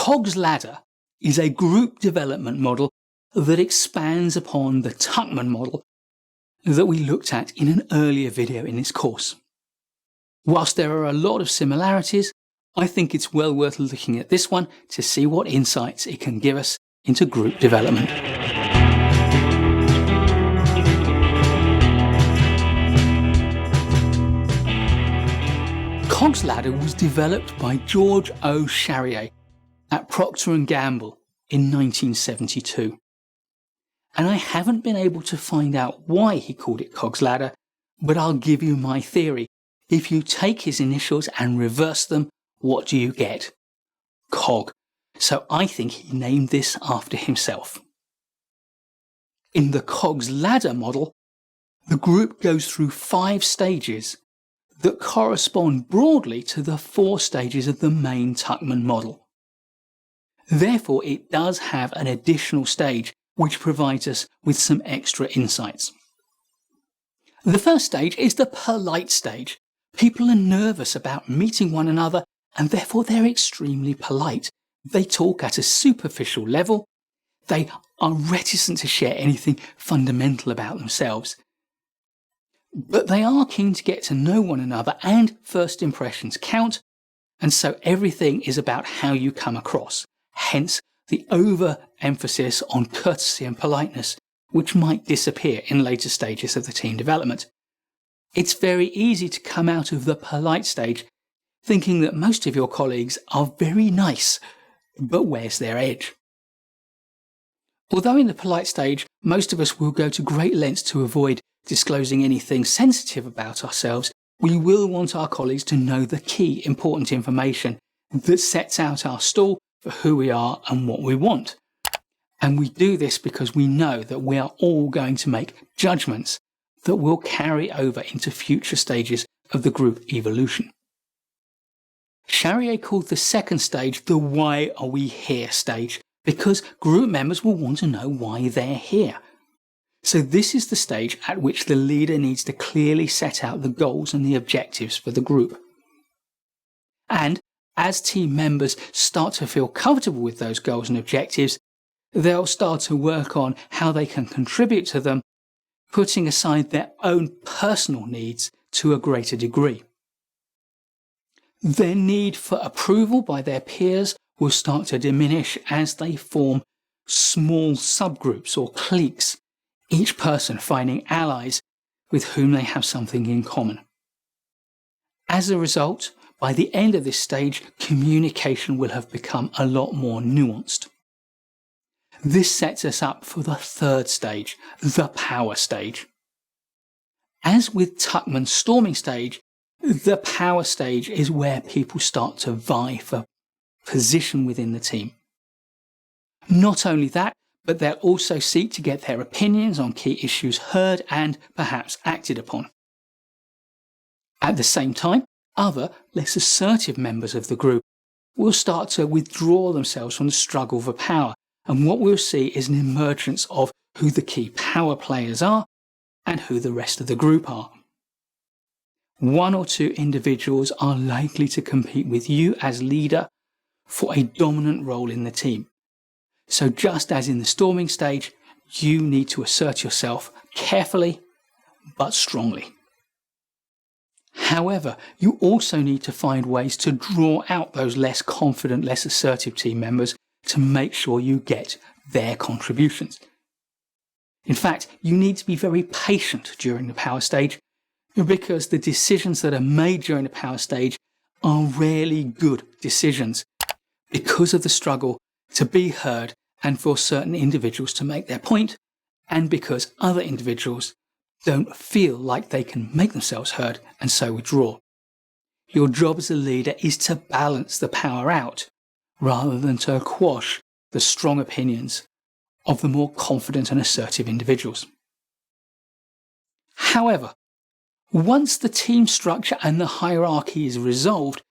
Cogs Ladder is a group development model that expands upon the Tuckman model that we looked at in an earlier video in this course. Whilst there are a lot of similarities, I think it's well worth looking at this one to see what insights it can give us into group development. Cogs Ladder was developed by George O. Charrier at Procter & Gamble in 1972. And I haven't been able to find out why he called it Cogs Ladder, but I'll give you my theory. If you take his initials and reverse them, what do you get? Cog. So I think he named this after himself. In the Cogs Ladder model, the group goes through 5 stages that correspond broadly to the 4 stages of the main Tuckman model. Therefore, it does have an additional stage which provides us with some extra insights. The first stage is the polite stage. People are nervous about meeting one another and therefore they're extremely polite. They talk at a superficial level. They are reticent to share anything fundamental about themselves. But they are keen to get to know one another, and first impressions count, and so everything is about how you come across. Hence the overemphasis on courtesy and politeness, which might disappear in later stages of the team development. It's very easy to come out of the polite stage thinking that most of your colleagues are very nice, but where's their edge? Although in the polite stage, most of us will go to great lengths to avoid disclosing anything sensitive about ourselves, we will want our colleagues to know the key important information that sets out our stall for who we are and what we want. And we do this because we know that we are all going to make judgments that will carry over into future stages of the group evolution. Charrier called the second stage the why are we here stage, because group members will want to know why they're here. So this is the stage at which the leader needs to clearly set out the goals and the objectives for the group. And as team members start to feel comfortable with those goals and objectives, they'll start to work on how they can contribute to them, putting aside their own personal needs to a greater degree. Their need for approval by their peers will start to diminish as they form small subgroups or cliques, each person finding allies with whom they have something in common. As a result, by the end of this stage, communication will have become a lot more nuanced. This sets us up for the third stage, the power stage. As with Tuckman's storming stage, the power stage is where people start to vie for position within the team. Not only that, but they'll also seek to get their opinions on key issues heard and perhaps acted upon. At the same time, other, less assertive members of the group will start to withdraw themselves from the struggle for power, and what we'll see is an emergence of who the key power players are and who the rest of the group are. 1 or 2 individuals are likely to compete with you as leader for a dominant role in the team. So just as in the storming stage, you need to assert yourself carefully but strongly. However, you also need to find ways to draw out those less confident, less assertive team members to make sure you get their contributions. In fact, you need to be very patient during the power stage, because the decisions that are made during the power stage are rarely good decisions because of the struggle to be heard and for certain individuals to make their point, and because other individuals don't feel like they can make themselves heard and so withdraw. Your job as a leader is to balance the power out rather than to quash the strong opinions of the more confident and assertive individuals. However, once the team structure and the hierarchy is resolved,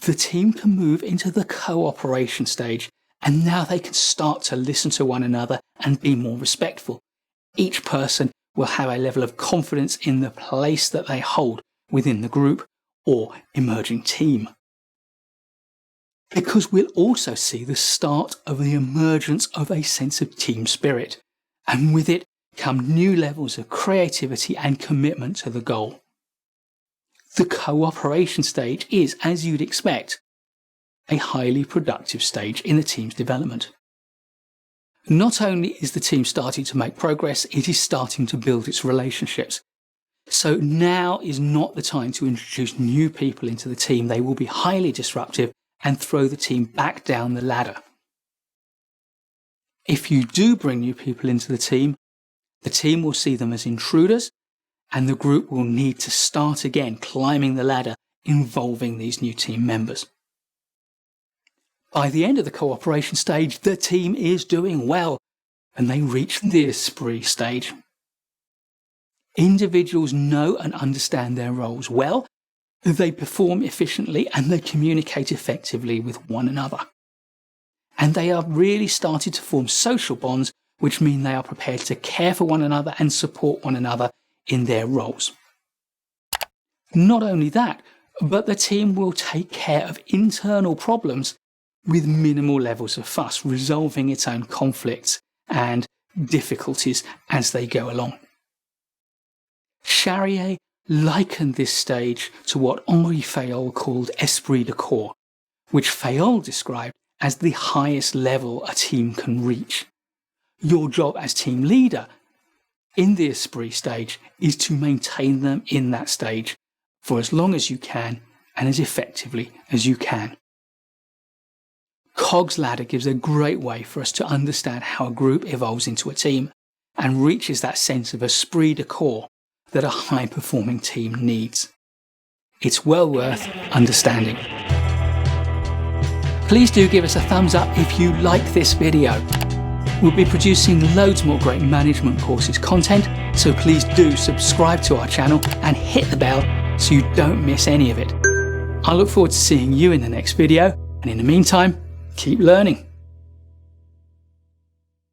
the team can move into the cooperation stage, and now they can start to listen to one another and be more respectful. Each person will have a level of confidence in the place that they hold within the group or emerging team. because we'll also see the start of the emergence of a sense of team spirit, and with it come new levels of creativity and commitment to the goal. The cooperation stage is, as you'd expect, a highly productive stage in the team's development. Not only is the team starting to make progress, it is starting to build its relationships. So now is not the time to introduce new people into the team. They will be highly disruptive and throw the team back down the ladder. If you do bring new people into the team will see them as intruders, and the group will need to start again climbing the ladder involving these new team members. By the end of the cooperation stage, the team is doing well, and they reach the esprit stage. Individuals know and understand their roles well, they perform efficiently, and they communicate effectively with one another. And they are really starting to form social bonds, which mean they are prepared to care for one another and support one another in their roles. Not only that, but the team will take care of internal problems with minimal levels of fuss, resolving its own conflicts and difficulties as they go along. Charrier likened this stage to what Henri Fayol called esprit de corps, which Fayol described as the highest level a team can reach. Your job as team leader in the esprit stage is to maintain them in that stage for as long as you can and as effectively as you can. Cogs Ladder gives a great way for us to understand how a group evolves into a team and reaches that sense of esprit de corps that a high-performing team needs. It's well worth understanding. Please do give us a thumbs up if you like this video. We'll be producing loads more great management courses content, so please do subscribe to our channel and hit the bell so you don't miss any of it. I look forward to seeing you in the next video, and in the meantime, keep learning.